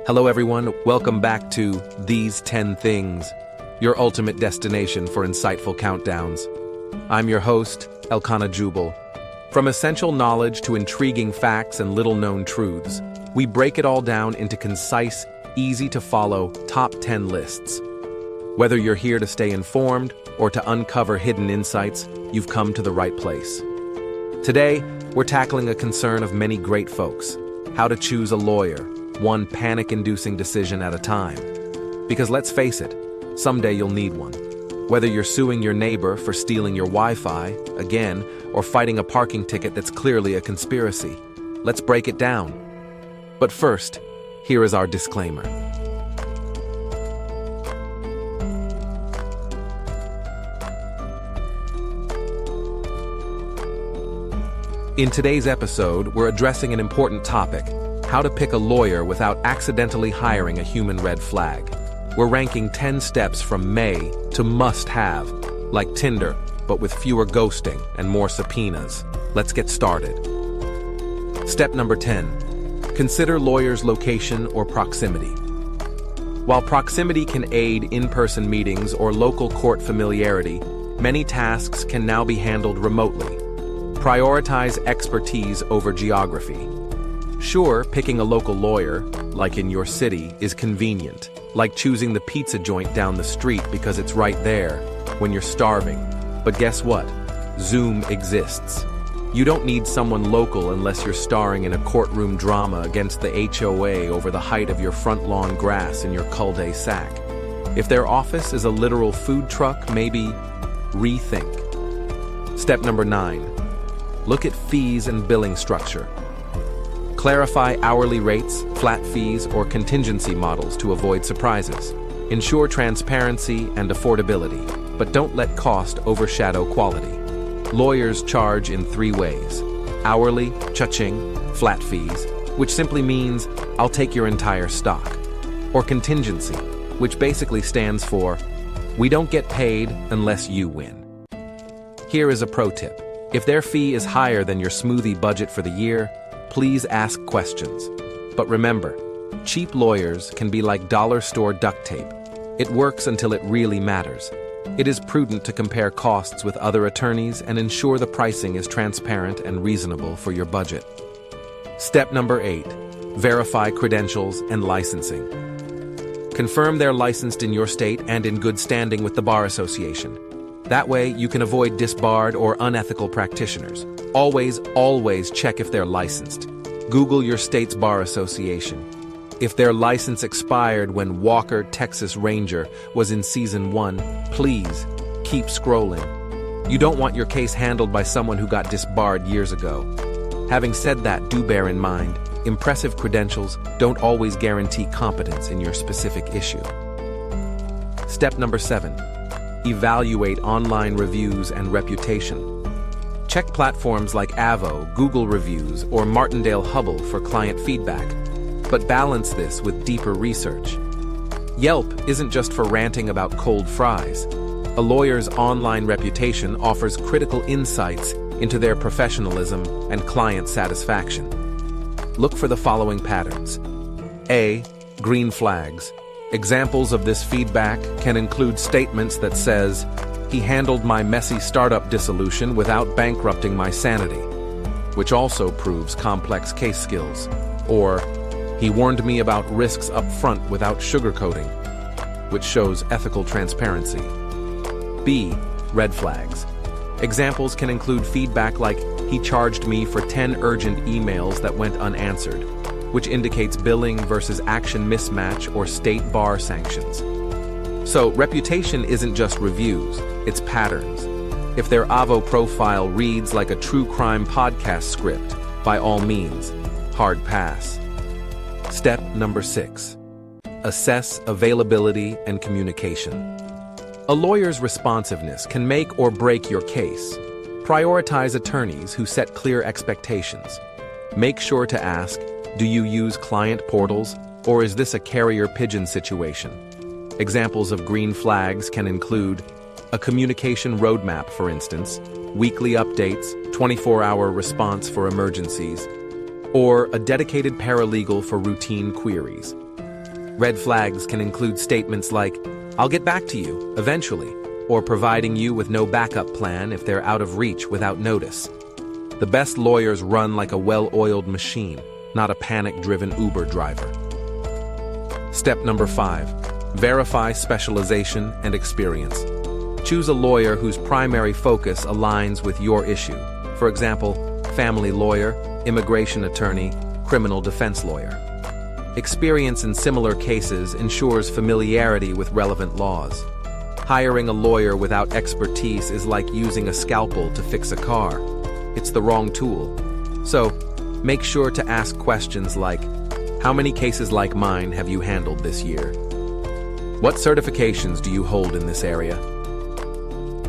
Hello everyone, welcome back to These 10 Things, your ultimate destination for insightful countdowns. I'm your host, Elkanah Jubal. From essential knowledge to intriguing facts and little-known truths, we break it all down into concise, easy-to-follow top 10 lists. Whether you're here to stay informed or to uncover hidden insights, you've come to the right place. Today, we're tackling a concern of many great folks: how to choose a lawyer, one panic-inducing decision at a time. Because let's face it, someday you'll need one. Whether you're suing your neighbor for stealing your Wi-Fi, again, or fighting a parking ticket that's clearly a conspiracy, let's break it down. But first, here is our disclaimer. In today's episode, we're addressing an important topic: how to pick a lawyer without accidentally hiring a human red flag. We're ranking 10 steps from may to must-have, like Tinder, but with fewer ghosting and more subpoenas. Let's get started. Step number 10. Consider lawyer's location or proximity. While proximity can aid in-person meetings or local court familiarity, many tasks can now be handled remotely. Prioritize expertise over geography. Sure, picking a local lawyer, like in your city, is convenient, like choosing the pizza joint down the street because it's right there when you're starving. But guess what? Zoom exists. You don't need someone local unless you're starring in a courtroom drama against the HOA over the height of your front lawn grass in your cul-de-sac. If their office is a literal food truck, maybe rethink. Step number 9. Look at fees and billing structure. Clarify hourly rates, flat fees, or contingency models to avoid surprises. Ensure transparency and affordability, but don't let cost overshadow quality. Lawyers charge in 3 ways: hourly, cha-ching, flat fees, which simply means I'll take your entire stock, or contingency, which basically stands for we don't get paid unless you win. Here is a pro tip. If their fee is higher than your smoothie budget for the year, please ask questions. But remember, cheap lawyers can be like dollar store duct tape. It works until it really matters. It is prudent to compare costs with other attorneys and ensure the pricing is transparent and reasonable for your budget. Step number 8. Verify credentials and licensing. Confirm they're licensed in your state and in good standing with the Bar Association. That way, you can avoid disbarred or unethical practitioners. Always check if they're licensed. Google your state's Bar Association. If their license expired when Walker, Texas Ranger was in Season 1, please keep scrolling. You don't want your case handled by someone who got disbarred years ago. Having said that, do bear in mind, impressive credentials don't always guarantee competence in your specific issue. Step number 7. Evaluate online reviews and reputation. Check platforms like Avo, Google Reviews, or Martindale-Hubbell for client feedback, but balance this with deeper research. Yelp isn't just for ranting about cold fries. A lawyer's online reputation offers critical insights into their professionalism and client satisfaction. Look for the following patterns. A. Green flags. Examples of this feedback can include statements that says, "He handled my messy startup dissolution without bankrupting my sanity," which also proves complex case skills. Or, "He warned me about risks up front without sugarcoating," which shows ethical transparency. B. Red flags. Examples can include feedback like, "He charged me for 10 urgent emails that went unanswered," which indicates billing versus action mismatch or state bar sanctions. So, reputation isn't just reviews, it's patterns. If their Avo profile reads like a true crime podcast script, by all means, hard pass. Step number 6. Assess availability and communication. A lawyer's responsiveness can make or break your case. Prioritize attorneys who set clear expectations. Make sure to ask, do you use client portals, or is this a carrier pigeon situation? Examples of green flags can include a communication roadmap, for instance, weekly updates, 24-hour response for emergencies, or a dedicated paralegal for routine queries. Red flags can include statements like, "I'll get back to you, eventually," or providing you with no backup plan if they're out of reach without notice. The best lawyers run like a well-oiled machine, not a panic-driven Uber driver. Step number 5. Verify specialization and experience. Choose a lawyer whose primary focus aligns with your issue. For example, family lawyer, immigration attorney, criminal defense lawyer. Experience in similar cases ensures familiarity with relevant laws. Hiring a lawyer without expertise is like using a scalpel to fix a car. It's the wrong tool. So, make sure to ask questions like, how many cases like mine have you handled this year? What certifications do you hold in this area?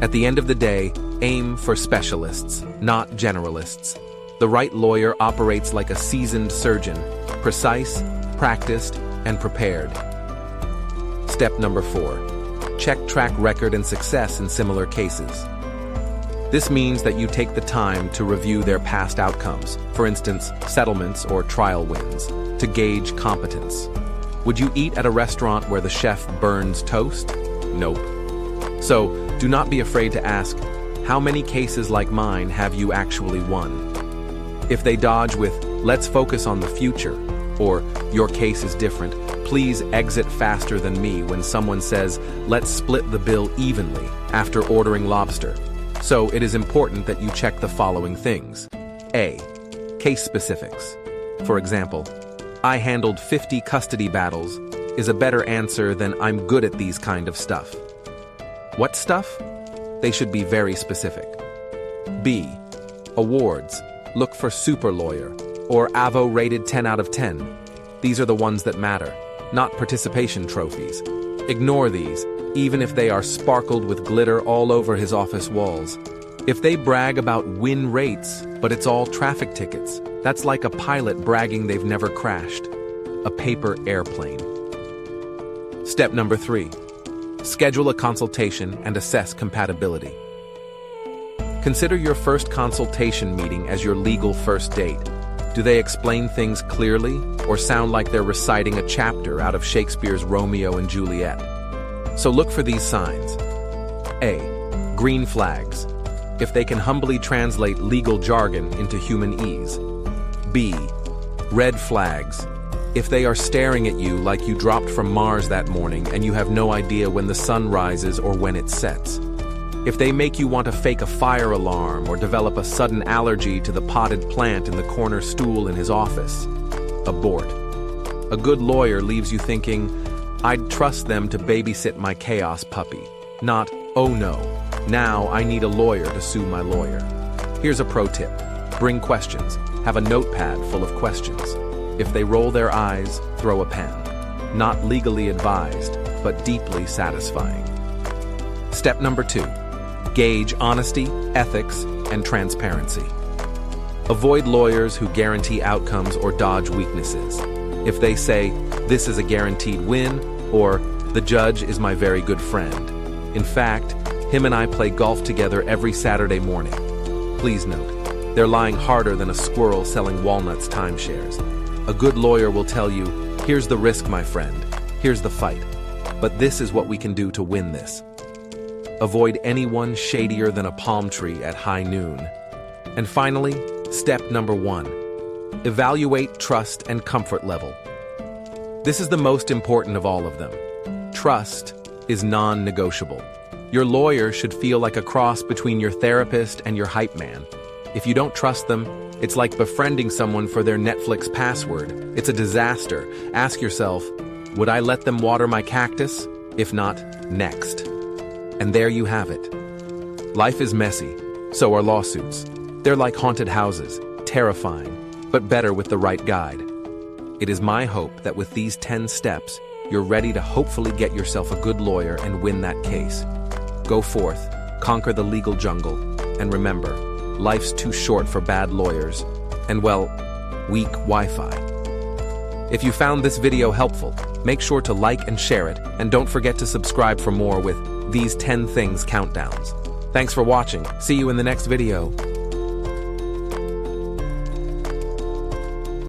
At the end of the day, aim for specialists, not generalists. The right lawyer operates like a seasoned surgeon, precise, practiced, and prepared. Step number 4. Check track record and success in similar cases. This means that you take the time to review their past outcomes, for instance, settlements or trial wins, to gauge competence. Would you eat at a restaurant where the chef burns toast? Nope. So, do not be afraid to ask, how many cases like mine have you actually won? If they dodge with, let's focus on the future, or your case is different, please exit faster than me when someone says, let's split the bill evenly after ordering lobster. So it is important that you check the following things. A. Case specifics. For example, I handled 50 custody battles is a better answer than I'm good at these kind of stuff. What stuff? They should be very specific. B. Awards. Look for super lawyer or AVO rated 10 out of 10. These are the ones that matter, not participation trophies. Ignore these, even if they are sparkled with glitter all over his office walls. If they brag about win rates, but it's all traffic tickets, that's like a pilot bragging they've never crashed. A paper airplane. Step number 3. Schedule a consultation and assess compatibility. Consider your first consultation meeting as your legal first date. Do they explain things clearly, or sound like they're reciting a chapter out of Shakespeare's Romeo and Juliet? So look for these signs. A. Green flags. If they can humbly translate legal jargon into human ease. B. Red flags. If they are staring at you like you dropped from Mars that morning and you have no idea when the sun rises or when it sets. If they make you want to fake a fire alarm or develop a sudden allergy to the potted plant in the corner stool in his office. Abort. A good lawyer leaves you thinking, I'd trust them to babysit my chaos puppy. Not, oh no, now I need a lawyer to sue my lawyer. Here's a pro tip. Bring questions. Have a notepad full of questions. If they roll their eyes, throw a pen. Not legally advised, but deeply satisfying. Step number 2. Gauge honesty, ethics, and transparency. Avoid lawyers who guarantee outcomes or dodge weaknesses. If they say, this is a guaranteed win, or the judge is my very good friend. In fact, him and I play golf together every Saturday morning. Please note, they're lying harder than a squirrel selling walnuts timeshares. A good lawyer will tell you, here's the risk, my friend, here's the fight, but this is what we can do to win this. Avoid anyone shadier than a palm tree at high noon. And finally, step number 1. Evaluate trust and comfort level. This is the most important of all of them. Trust is non-negotiable. Your lawyer should feel like a cross between your therapist and your hype man. If you don't trust them, it's like befriending someone for their Netflix password. It's a disaster. Ask yourself, would I let them water my cactus? If not, next. And there you have it. Life is messy, so are lawsuits. They're like haunted houses, terrifying, but better with the right guide. It is my hope that with these 10 steps, you're ready to hopefully get yourself a good lawyer and win that case. Go forth, conquer the legal jungle, and remember, life's too short for bad lawyers and, well, weak Wi-Fi. If you found this video helpful, make sure to like and share it, and don't forget to subscribe for more with these 10 things countdowns. Thanks for watching. See you in the next video.